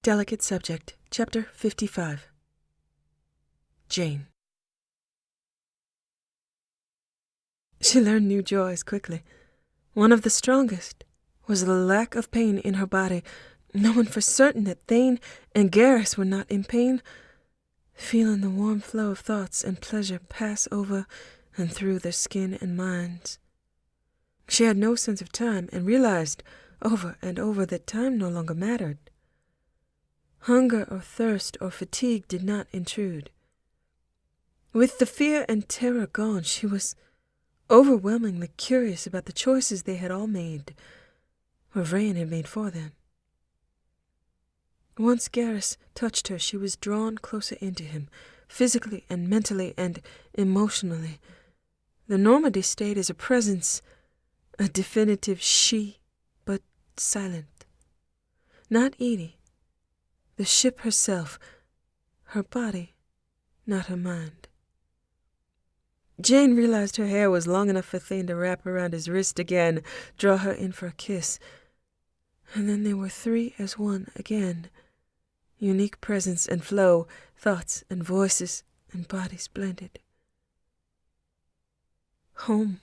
Delicate Subject, Chapter 55. Jane. She learned new joys quickly. One of the strongest was the lack of pain in her body, knowing for certain that Thane and Garrus were not in pain, feeling the warm flow of thoughts and pleasure pass over and through their skin and minds. She had no sense of time and realized over and over that time no longer mattered. Hunger or thirst or fatigue did not intrude. With the fear and terror gone, she was overwhelmingly curious about the choices they had all made, or Vrain had made for them. Once Garrus touched her, she was drawn closer into him, physically and mentally and emotionally. The Normandy stayed as a presence, a definitive she, but silent. Not Edie. The ship herself, her body, not her mind. Jane realized her hair was long enough for Thane to wrap around his wrist again, draw her in for a kiss. And then they were three as one again. Unique presence and flow, thoughts and voices and bodies blended. Home.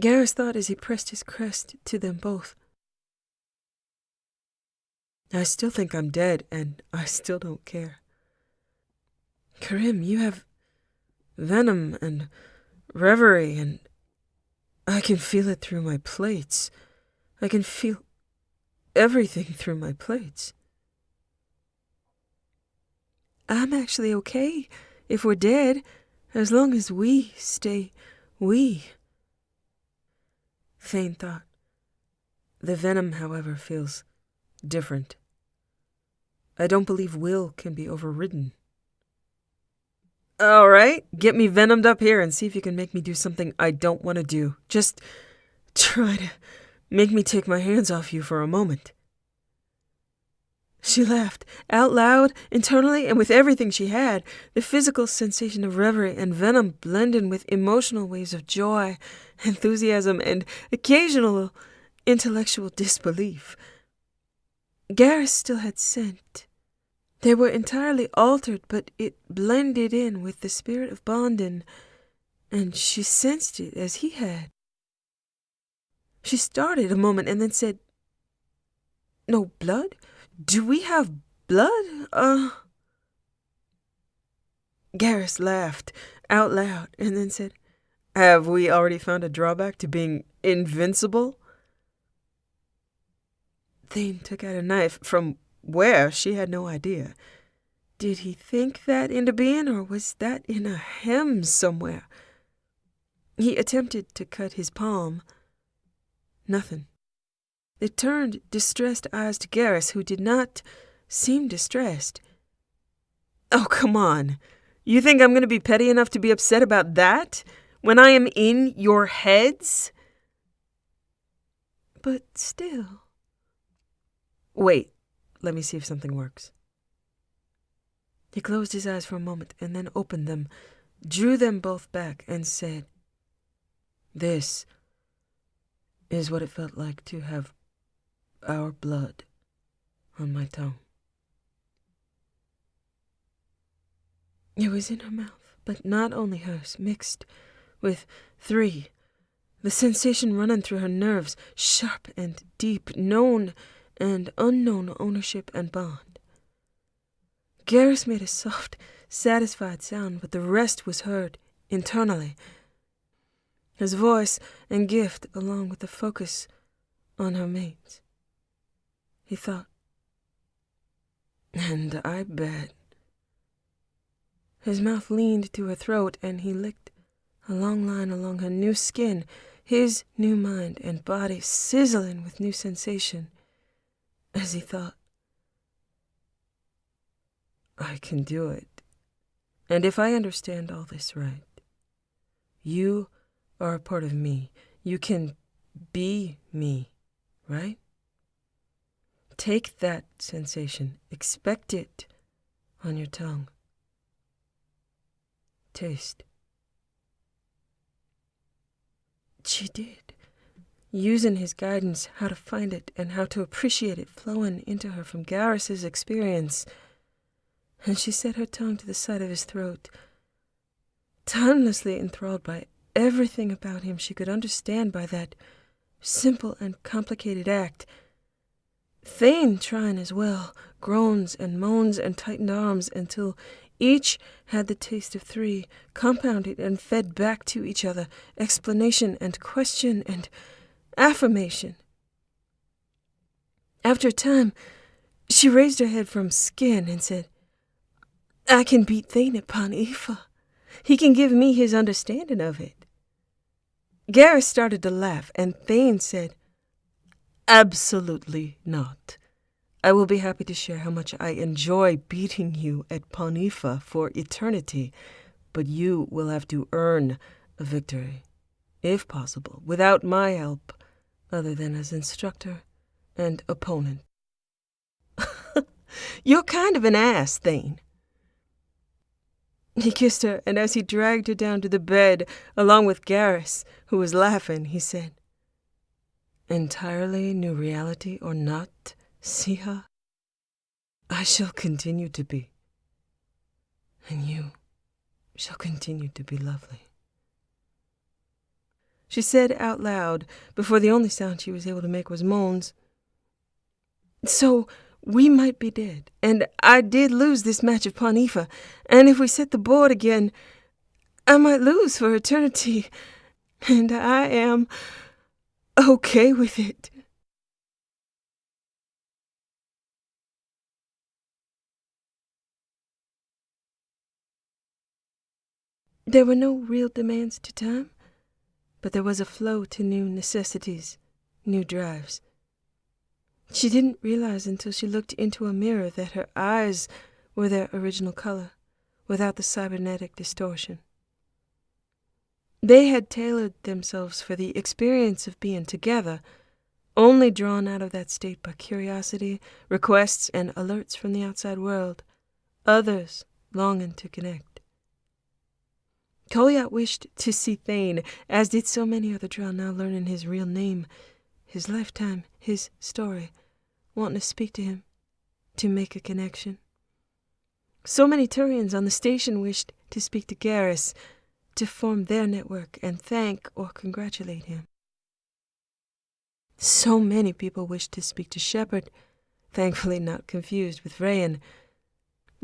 Garrus thought as he pressed his crest to them both. I still think I'm dead, and I still don't care. Karim, you have venom and reverie, and I can feel it through my plates. I can feel everything through my plates. I'm actually okay if we're dead, as long as we stay we. Thane thought. The venom, however, feels different. I don't believe will can be overridden. All right, get me venomed up here and see if you can make me do something I don't want to do. Just try to make me take my hands off you for a moment. She laughed, out loud, internally, and with everything she had. The physical sensation of reverie and venom blended with emotional waves of joy, enthusiasm, and occasional intellectual disbelief. Garrus still had scent. They were entirely altered, but it blended in with the spirit of Bondin, and she sensed it as he had. She started a moment and then said, "No blood? Do we have blood? Garrus laughed out loud and then said, "Have we already found a drawback to being invincible?" Thane took out a knife. From where, she had no idea. Did he think that into being, or was that in a hem somewhere? He attempted to cut his palm. Nothing. They turned distressed eyes to Garrus, who did not seem distressed. Oh, come on. You think I'm going to be petty enough to be upset about that, when I am in your heads? But still... Wait, let me see if something works. He closed his eyes for a moment and then opened them, drew them both back, and said, "This is what it felt like to have our blood on my tongue." It was in her mouth, but not only hers, mixed with three, the sensation running through her nerves, sharp and deep, known and unknown ownership and bond. Garrus made a soft, satisfied sound, but the rest was heard internally. His voice and gift, along with the focus on her mates. He thought, and I bet. His mouth leaned to her throat, and he licked a long line along her new skin, his new mind and body sizzling with new sensation. As he thought, I can do it. And if I understand all this right, you are a part of me. You can be me, right? Take that sensation. Expect it on your tongue. Taste. She did. using his guidance how to find it and how to appreciate it flowing into her from Garrus's experience. And she set her tongue to the side of his throat, timelessly enthralled by everything about him she could understand by that simple and complicated act. Thane trying as well, groans and moans and tightened arms until each had the taste of three, compounded and fed back to each other, explanation and question and affirmation. After a time, she raised her head from skin and said, "I can beat Thane upon Aoife. He can give me his understanding of it." Garrus started to laugh, and Thane said, "Absolutely not. I will be happy to share how much I enjoy beating you at Ponifa for eternity, but you will have to earn a victory, if possible, without my help, other than as instructor and opponent." "You're kind of an ass, Thane." He kissed her, and as he dragged her down to the bed, along with Garrus, who was laughing, he said, "Entirely new reality or not, Siha, I shall continue to be, and you shall continue to be lovely." She said out loud, before the only sound she was able to make was moans, "So we might be dead, and I did lose this match of Ponifa, and if we set the board again, I might lose for eternity, and I am okay with it." There were no real demands to time, but there was a flow to new necessities, new drives. She didn't realize until she looked into a mirror that her eyes were their original color, without the cybernetic distortion. They had tailored themselves for the experience of being together, only drawn out of that state by curiosity, requests, and alerts from the outside world, others longing to connect. Kolyat wished to see Thane, as did so many other Drow now learning his real name, his lifetime, his story, wanting to speak to him, to make a connection. So many Turians on the station wished to speak to Garrus, to form their network and thank or congratulate him. So many people wished to speak to Shepard, thankfully not confused with Vrayan,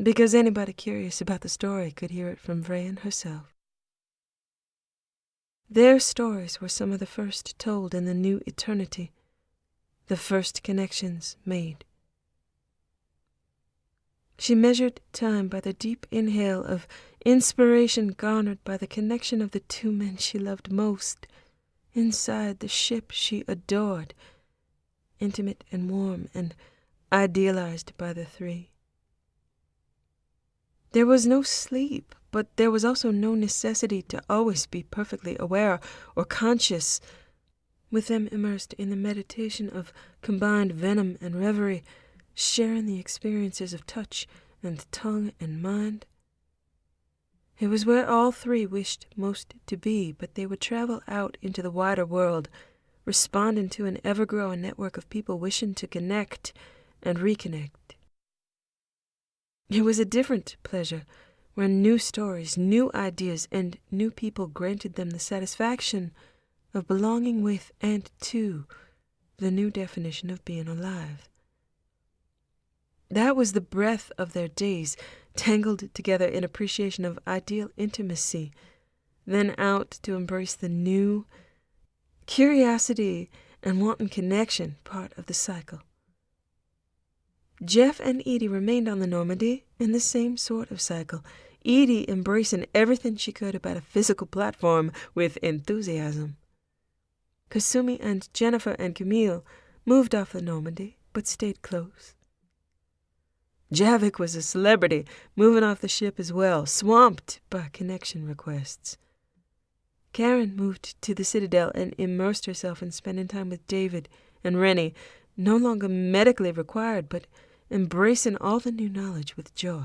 because anybody curious about the story could hear it from Vrayan herself. Their stories were some of the first told in the new eternity, the first connections made. She measured time by the deep inhale of inspiration garnered by the connection of the two men she loved most, inside the ship she adored, intimate and warm and idealized by the three. There was no sleep, but there was also no necessity to always be perfectly aware or conscious. With them immersed in the meditation of combined venom and reverie, sharing the experiences of touch and tongue and mind. It was where all three wished most to be, but they would travel out into the wider world, responding to an ever-growing network of people wishing to connect and reconnect. It was a different pleasure, where new stories, new ideas, and new people granted them the satisfaction of belonging with and to the new definition of being alive. That was the breath of their days, tangled together in appreciation of ideal intimacy, then out to embrace the new curiosity and wanton connection part of the cycle. Jeff and Edie remained on the Normandy in the same sort of cycle, Edie embracing everything she could about a physical platform with enthusiasm. Kasumi and Jennifer and Camille moved off the Normandy, but stayed close. Javik was a celebrity, moving off the ship as well, swamped by connection requests. Karen moved to the Citadel and immersed herself in spending time with David and Rennie, no longer medically required, but embracing all the new knowledge with joy.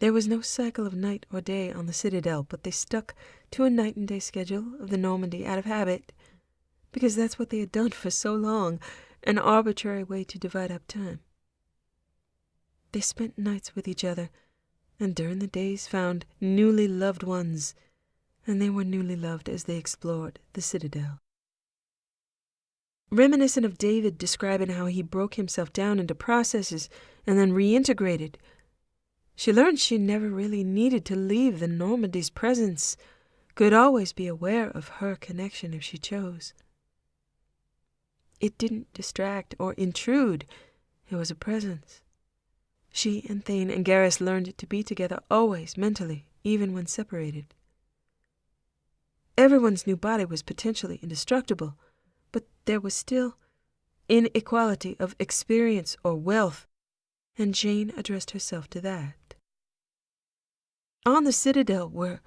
There was no cycle of night or day on the citadel, but they stuck to a night and day schedule of the Normandy out of habit, because that's what they had done for so long, an arbitrary way to divide up time. They spent nights with each other, and during the days found newly loved ones, and they were newly loved as they explored the citadel. Reminiscent of David describing how he broke himself down into processes and then reintegrated, she learned she never really needed to leave the Normandy's presence, could always be aware of her connection if she chose. It didn't distract or intrude, it was a presence. She and Thane and Garrus learned to be together always, mentally, even when separated. Everyone's new body was potentially indestructible, but there was still inequality of experience or wealth, and Jane addressed herself to that. On the citadel were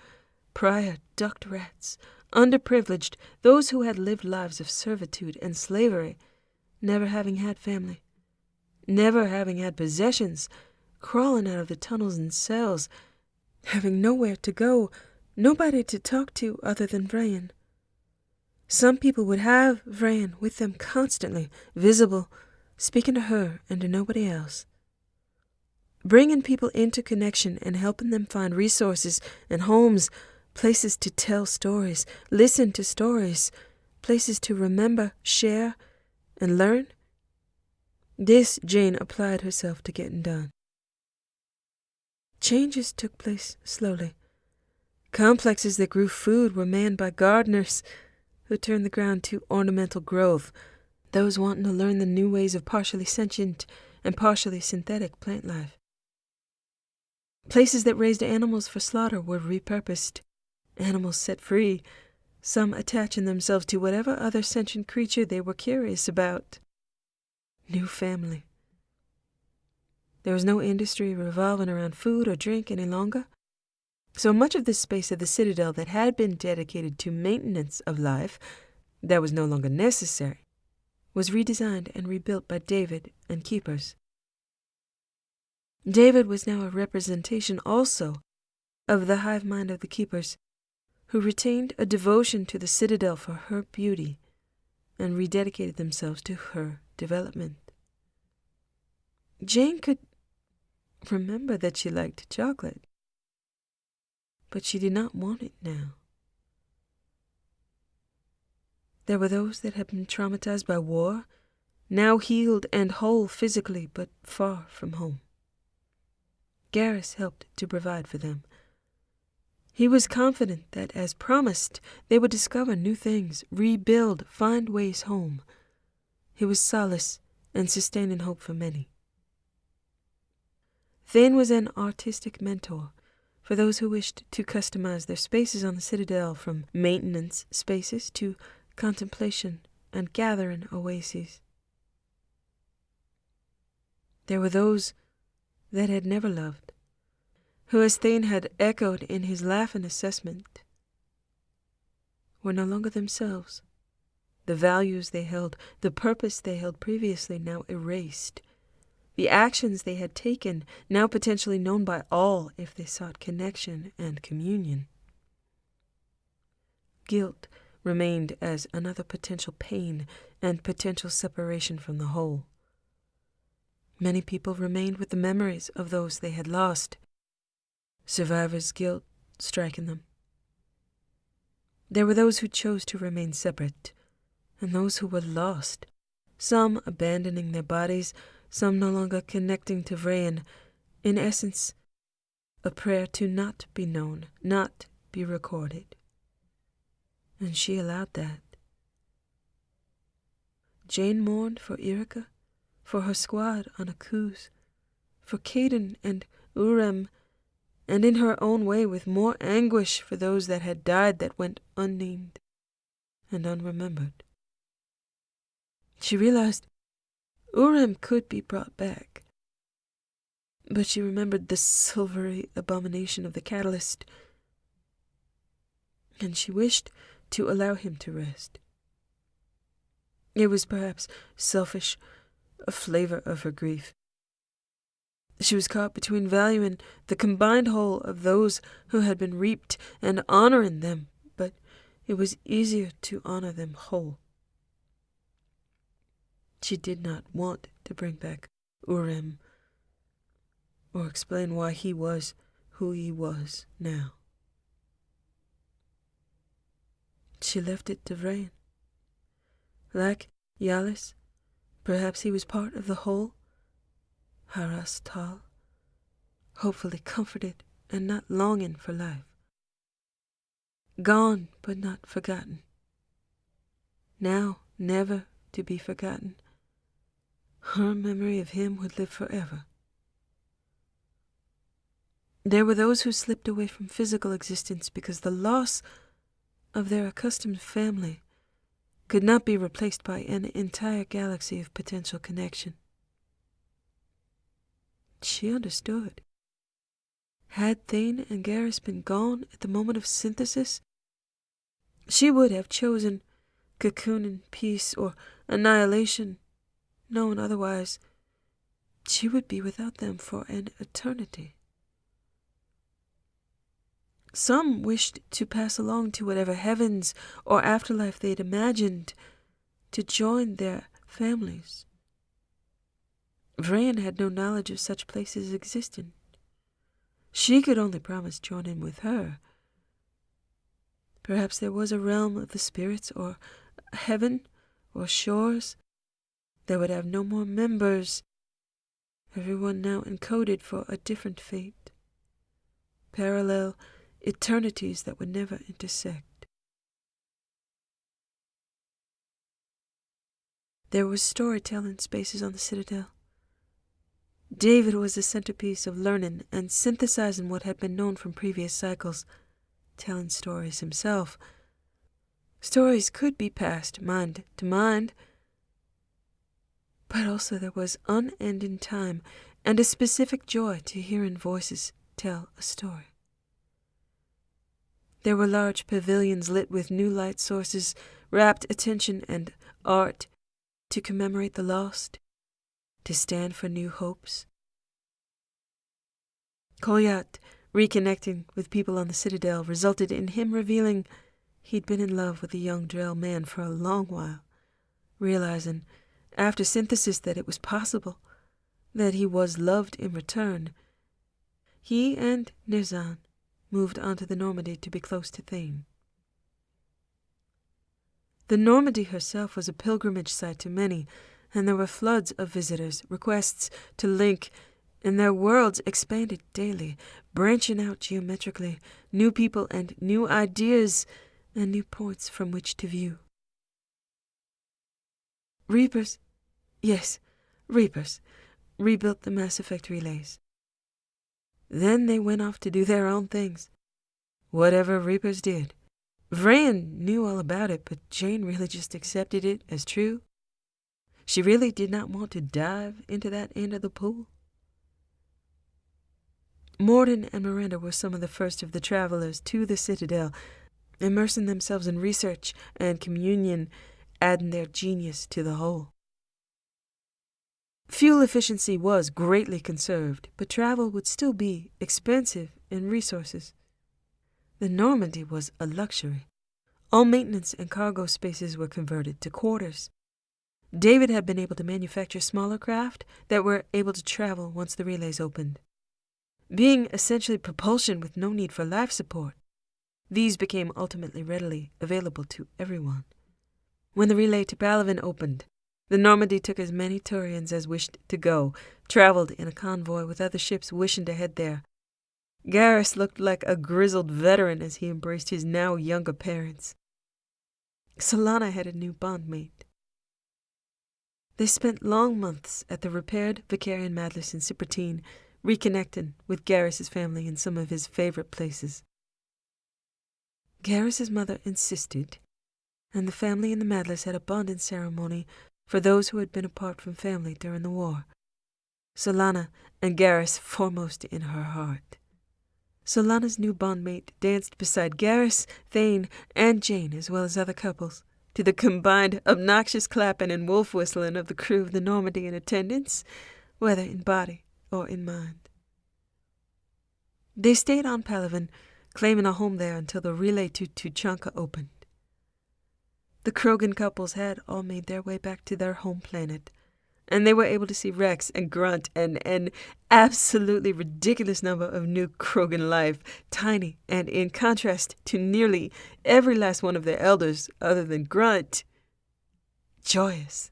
prior ducked rats, underprivileged, those who had lived lives of servitude and slavery, never having had family, never having had possessions, crawling out of the tunnels and cells, having nowhere to go, nobody to talk to other than Vrain. Some people would have Vrain with them constantly, visible, speaking to her and to nobody else. Bringing people into connection and helping them find resources and homes, places to tell stories, listen to stories, places to remember, share, and learn. This Jane applied herself to getting done. Changes took place slowly. Complexes that grew food were manned by gardeners who turned the ground to ornamental growth, those wanting to learn the new ways of partially sentient and partially synthetic plant life. Places that raised animals for slaughter were repurposed, animals set free, some attaching themselves to whatever other sentient creature they were curious about. New family. There was no industry revolving around food or drink any longer, so much of the space of the citadel that had been dedicated to maintenance of life, that was no longer necessary, was redesigned and rebuilt by David and keepers. David was now a representation also of the hive mind of the keepers, who retained a devotion to the citadel for her beauty and rededicated themselves to her development. Jane could remember that she liked chocolate, but she did not want it now. There were those that had been traumatized by war, now healed and whole physically, but far from home. Garrus helped to provide for them. He was confident that, as promised, they would discover new things, rebuild, find ways home. He was solace and sustaining hope for many. Thane was an artistic mentor for those who wished to customize their spaces on the citadel, from maintenance spaces to contemplation and gathering oases. There were those that had never loved, who, as Thane had echoed in his laughing assessment, were no longer themselves. The values they held, the purpose they held previously, now erased. The actions they had taken, now potentially known by all if they sought connection and communion. Guilt remained as another potential pain and potential separation from the whole. Many people remained with the memories of those they had lost, survivors' guilt striking them. There were those who chose to remain separate, and those who were lost, some abandoning their bodies, some no longer connecting to Vrain, in essence, a prayer to not be known, not be recorded. And she allowed that. Jane mourned for Erica, for her squad on Akuz, for Caden and Urem, and in her own way with more anguish for those that had died that went unnamed and unremembered. She realized Urem could be brought back, but she remembered the silvery abomination of the catalyst, and she wished to allow him to rest. It was perhaps selfish, a flavor of her grief. She was caught between valuing the combined whole of those who had been reaped and honoring them, but it was easier to honor them whole. She did not want to bring back Urim or explain why he was who he was now. She left it to Vrain. Like Yalis, perhaps he was part of the whole. Haras Tal, hopefully comforted and not longing for life. Gone but not forgotten. Now never to be forgotten. Her memory of him would live forever. There were those who slipped away from physical existence because the loss of their accustomed family could not be replaced by an entire galaxy of potential connection. She understood. Had Thane and Garrus been gone at the moment of synthesis, she would have chosen cocoon in peace or annihilation. Known otherwise, she would be without them for an eternity. Some wished to pass along to whatever heavens or afterlife they'd imagined, to join their families. Vrain had no knowledge of such places existing. She could only promise joining with her. Perhaps there was a realm of the spirits, or a heaven, or shores that would have no more members, everyone now encoded for a different fate. Parallel eternities that would never intersect. There were storytelling spaces on the Citadel. David was the centerpiece of learning and synthesizing what had been known from previous cycles, telling stories himself. Stories could be passed mind to mind, but also there was unending time and a specific joy to hearing voices tell a story. There were large pavilions lit with new light sources, rapt attention and art to commemorate the lost, to stand for new hopes. Koyat, reconnecting with people on the Citadel, resulted in him revealing he'd been in love with a young Drell man for a long while, realizing after synthesis that it was possible, that he was loved in return. He and Nirzan moved onto the Normandy to be close to Thane. The Normandy herself was a pilgrimage site to many, and there were floods of visitors, requests to link, and their worlds expanded daily, branching out geometrically, new people and new ideas, and new points from which to view. Reapers, yes, Reapers, rebuilt the Mass Effect relays. Then they went off to do their own things. Whatever Reapers did. Vrain knew all about it, but Jane really just accepted it as true. She really did not want to dive into that end of the pool. Morden and Miranda were some of the first of the travelers to the Citadel, immersing themselves in research and communion, adding their genius to the whole. Fuel efficiency was greatly conserved, but travel would still be expensive in resources. The Normandy was a luxury. All maintenance and cargo spaces were converted to quarters. David had been able to manufacture smaller craft that were able to travel once the relays opened. Being essentially propulsion with no need for life support, these became ultimately readily available to everyone. When the relay to Palaven opened, the Normandy took as many Turians as wished to go, traveled in a convoy with other ships wishing to head there. Garrus looked like a grizzled veteran as he embraced his now younger parents. Solana had a new bondmate. They spent long months at the repaired Vakarian Madlis in Cipertine, reconnecting with Garrus's family in some of his favorite places. Garrus's mother insisted, and the family in the Madlis had a bonding ceremony for those who had been apart from family during the war. Solana and Garrus foremost in her heart. Solana's new bondmate danced beside Garrus, Thane, and Jane, as well as other couples, to the combined obnoxious clapping and wolf whistling of the crew of the Normandy in attendance, whether in body or in mind. They stayed on Palaven, claiming a home there until the relay to Tuchanka opened. The Krogan couples had all made their way back to their home planet, and they were able to see Rex and Grunt and an absolutely ridiculous number of new Krogan life, tiny and in contrast to nearly every last one of their elders other than Grunt, joyous.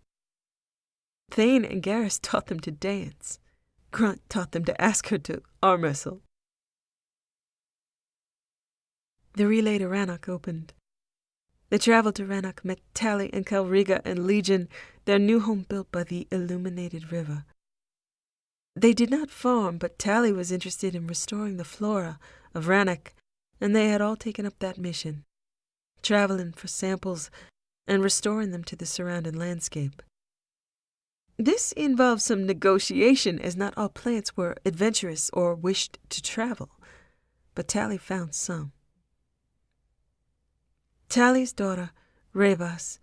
Thane and Garrus taught them to dance. Grunt taught them to ask her to arm wrestle. The relay to Rannoch opened. They traveled to Rannoch, met Tally and Calriga and Legion, their new home built by the illuminated river. They did not farm, but Tally was interested in restoring the flora of Rannoch, and they had all taken up that mission, traveling for samples and restoring them to the surrounding landscape. This involved some negotiation, as not all plants were adventurous or wished to travel, but Tally found some. Tally's daughter, Rebas,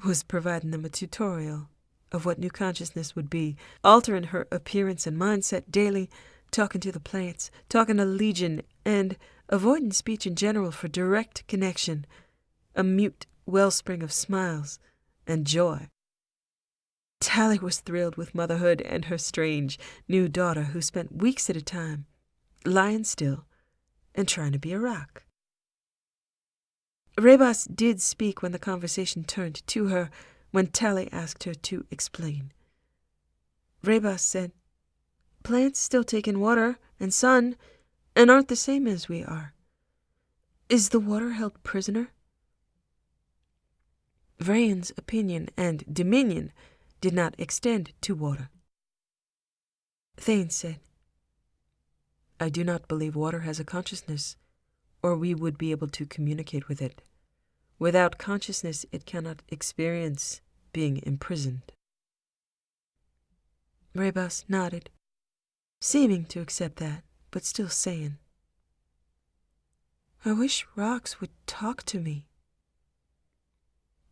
was providing them a tutorial of what new consciousness would be, altering her appearance and mindset daily, talking to the plants, talking to Legion, and avoiding speech in general for direct connection, a mute wellspring of smiles and joy. Tally was thrilled with motherhood and her strange new daughter who spent weeks at a time lying still and trying to be a rock. Rebas did speak when the conversation turned to her, when Tally asked her to explain. Rebas said, "Plants still take in water and sun, and aren't the same as we are. Is the water held prisoner?" Vrain's opinion and dominion did not extend to water. Thane said, "I do not believe water has a consciousness, or we would be able to communicate with it. Without consciousness, it cannot experience being imprisoned." Rebas nodded, seeming to accept that, but still saying, "I wish rocks would talk to me."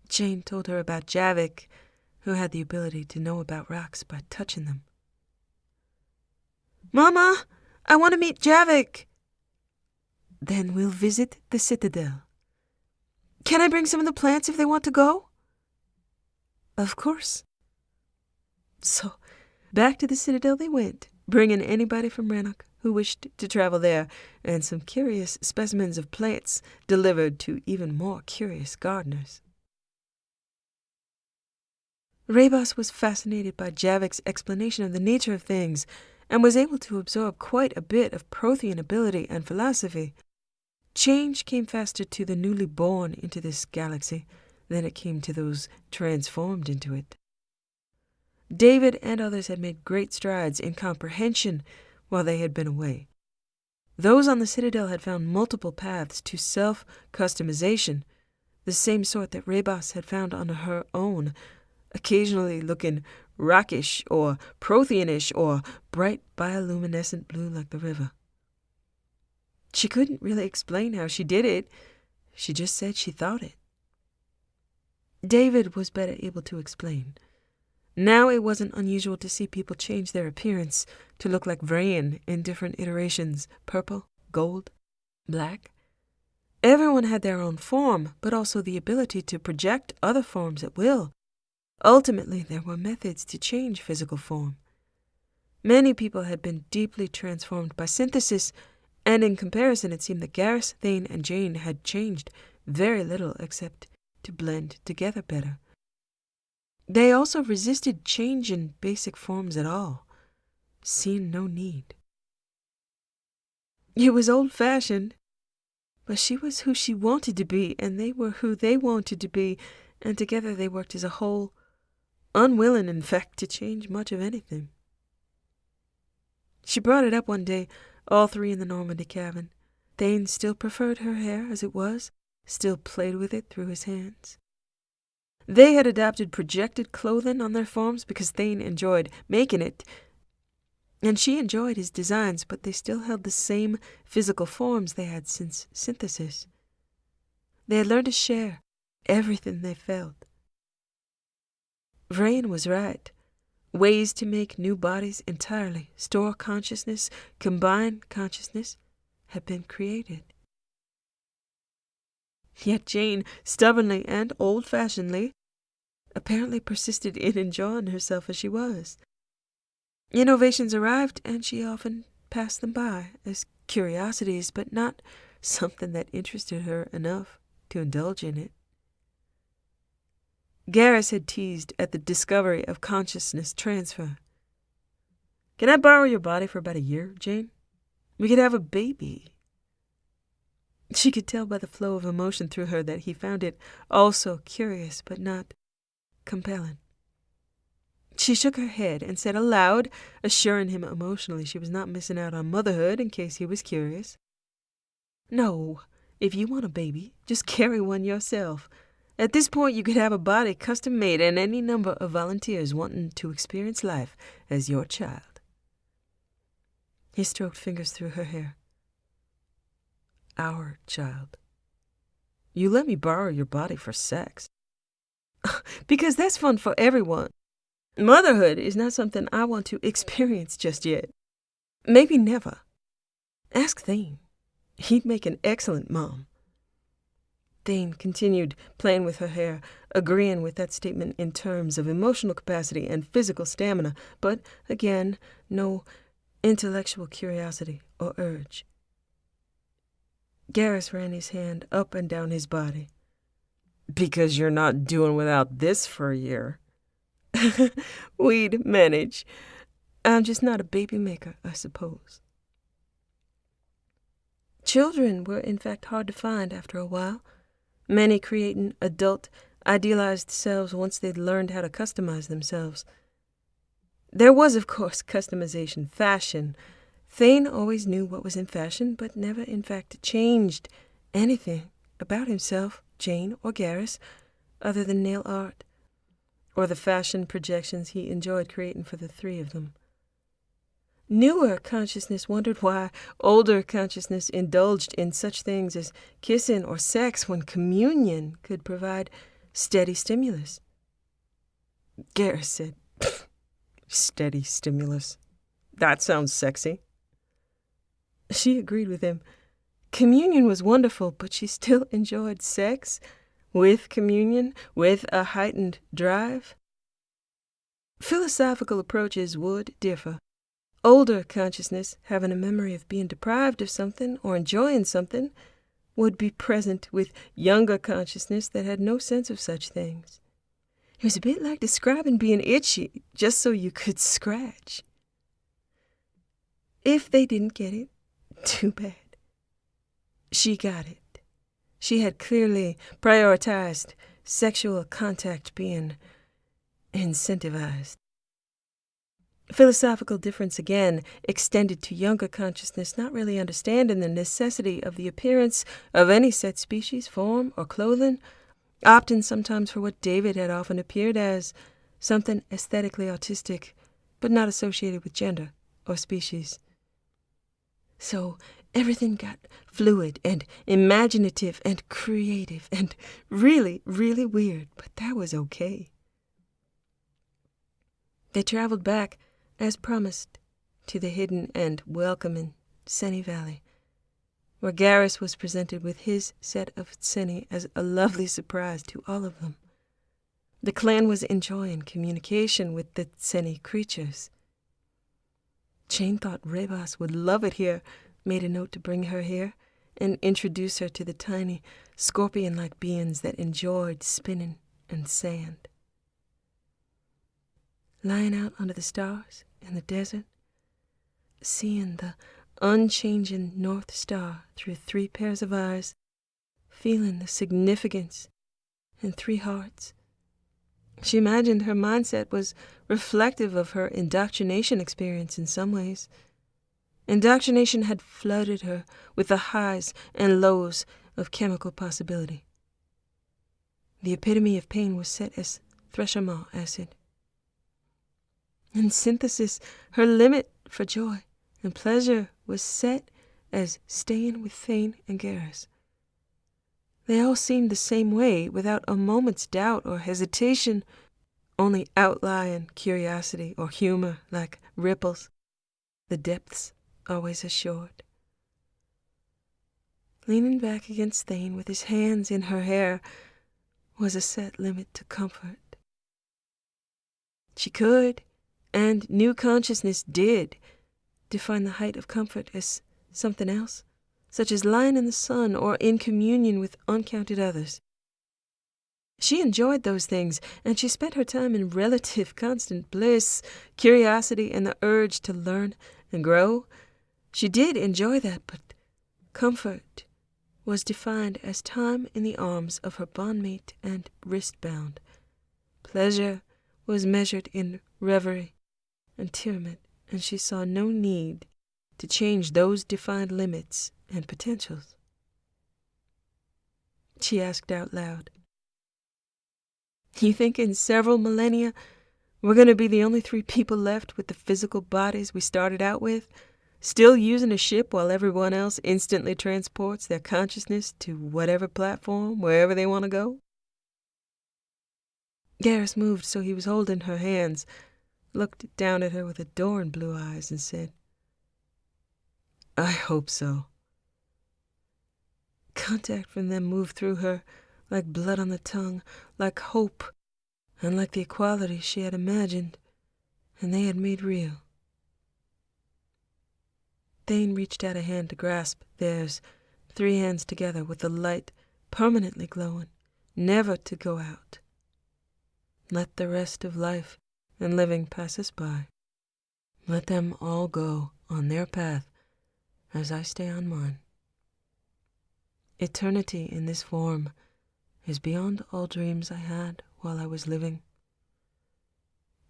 Jane told her about Javik, who had the ability to know about rocks by touching them. "Mama, I want to meet Javik." "Then we'll visit the Citadel." "Can I bring some of the plants if they want to go?" "Of course." So, back to the Citadel they went, bringing anybody from Rannoch who wished to travel there, and some curious specimens of plants delivered to even more curious gardeners. Rebas was fascinated by Javik's explanation of the nature of things, and was able to absorb quite a bit of Prothean ability and philosophy. Change came faster to the newly born into this galaxy than it came to those transformed into it. David and others had made great strides in comprehension while they had been away. Those on the Citadel had found multiple paths to self-customization, the same sort that Rebas had found on her own, occasionally looking rockish or Protheanish or bright bioluminescent blue like the river. She couldn't really explain how she did it. She just said she thought it. David was better able to explain. Now it wasn't unusual to see people change their appearance to look like Vrain in different iterations, purple, gold, black. Everyone had their own form, but also the ability to project other forms at will. Ultimately, there were methods to change physical form. Many people had been deeply transformed by synthesis, and in comparison it seemed that Garrus, Thane, and Jane had changed very little except to blend together better. They also resisted change in basic forms at all, seeing no need. It was old-fashioned, but she was who she wanted to be, and they were who they wanted to be, and together they worked as a whole, unwilling, in fact, to change much of anything. She brought it up one day, all three in the Normandy cabin. Thane still preferred her hair as it was, still played with it through his hands. They had adopted projected clothing on their forms because Thane enjoyed making it, and she enjoyed his designs, but they still held the same physical forms they had since synthesis. They had learned to share everything they felt. Vrain was right. Ways to make new bodies entirely, store consciousness, combine consciousness, had been created. Yet Jane, stubbornly and old-fashionedly, apparently persisted in enjoying herself as she was. Innovations arrived, and she often passed them by as curiosities, but not something that interested her enough to indulge in it. Garrus had teased at the discovery of consciousness transfer. "Can I borrow your body for about a year, Jane? We could have a baby." She could tell by the flow of emotion through her that he found it also curious, but not compelling. She shook her head and said aloud, assuring him emotionally she was not missing out on motherhood in case he was curious, "No, if you want a baby, just carry one yourself. At this point, you could have a body custom-made and any number of volunteers wanting to experience life as your child." He stroked fingers through her hair. "Our child. You let me borrow your body for sex." "Because that's fun for everyone. Motherhood is not something I want to experience just yet. Maybe never. Ask Thane. He'd make an excellent mom." Thane continued playing with her hair, agreeing with that statement in terms of emotional capacity and physical stamina, but, again, no intellectual curiosity or urge. Garrus ran his hand up and down his body. "Because you're not doing without this for a year." "We'd manage. I'm just not a baby maker, I suppose." Children were in fact hard to find after a while, many creating adult, idealized selves once they'd learned how to customize themselves. There was, of course, customization fashion. Thane always knew what was in fashion, but never in fact changed anything about himself, Jane, or Garrus, other than nail art, or the fashion projections he enjoyed creating for the three of them. Newer consciousness wondered why older consciousness indulged in such things as kissing or sex when communion could provide steady stimulus. Garrus said, "Steady stimulus. That sounds sexy." She agreed with him. Communion was wonderful, but she still enjoyed sex with communion, with a heightened drive. Philosophical approaches would differ. Older consciousness, having a memory of being deprived of something or enjoying something, would be present with younger consciousness that had no sense of such things. It was a bit like describing being itchy just so you could scratch. If they didn't get it, too bad. She got it. She had clearly prioritized sexual contact being incentivized. Philosophical difference again extended to younger consciousness not really understanding the necessity of the appearance of any set species, form, or clothing, opting sometimes for what David had often appeared as, something aesthetically artistic, but not associated with gender or species. So everything got fluid and imaginative and creative and really, really weird, but that was okay. They traveled back, as promised, to the hidden and welcoming Seni Valley, where Garrus was presented with his set of Seni as a lovely surprise to all of them. The clan was enjoying communication with the Seni creatures. Jane thought Rebas would love it here, made a note to bring her here, and introduce her to the tiny, scorpion-like beings that enjoyed spinning and sand. Lying out under the stars in the desert, seeing the unchanging North Star through 3 pairs of eyes, feeling the significance in 3 hearts. She imagined her mindset was reflective of her indoctrination experience in some ways. Indoctrination had flooded her with the highs and lows of chemical possibility. The epitome of pain was set as threshamol acid. In synthesis, her limit for joy and pleasure was set as staying with Thane and Garrus. They all seemed the same way, without a moment's doubt or hesitation, only outlying curiosity or humor like ripples, the depths always assured. Leaning back against Thane with his hands in her hair was a set limit to comfort. She could, and new consciousness did, define the height of comfort as something else, such as lying in the sun or in communion with uncounted others. She enjoyed those things, and she spent her time in relative constant bliss, curiosity, and the urge to learn and grow. She did enjoy that, but comfort was defined as time in the arms of her bondmate and wristbound. Pleasure was measured in reverie and tearment, and she saw no need to change those defined limits and potentials. She asked out loud, "You think in several millennia we're going to be the only 3 people left with the physical bodies we started out with, still using a ship while everyone else instantly transports their consciousness to whatever platform, wherever they want to go?" Garrus moved so he was holding her hands, looked down at her with adoring blue eyes, and said, "I hope so." Contact from them moved through her like blood on the tongue, like hope, and like the equality she had imagined, and they had made real. Thane reached out a hand to grasp theirs, 3 hands together with the light permanently glowing, never to go out. Let the rest of life and living pass us by. Let them all go on their path as I stay on mine. Eternity in this form is beyond all dreams I had while I was living.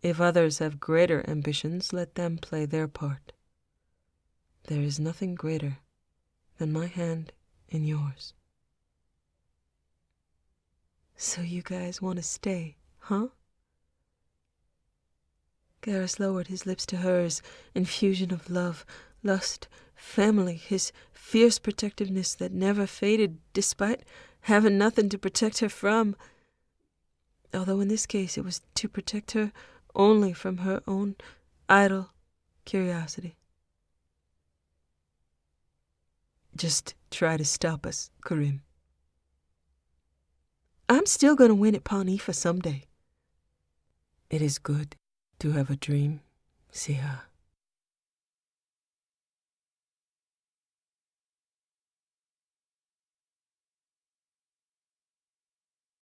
If others have greater ambitions, let them play their part. There is nothing greater than my hand in yours. So you guys want to stay, huh? Garrus lowered his lips to hers, infusion of love, lust, family, his fierce protectiveness that never faded despite having nothing to protect her from. Although in this case it was to protect her only from her own idle curiosity. Just try to stop us, Karim. I'm still going to win at Pawn Aoife someday. It is good to have a dream, Siha.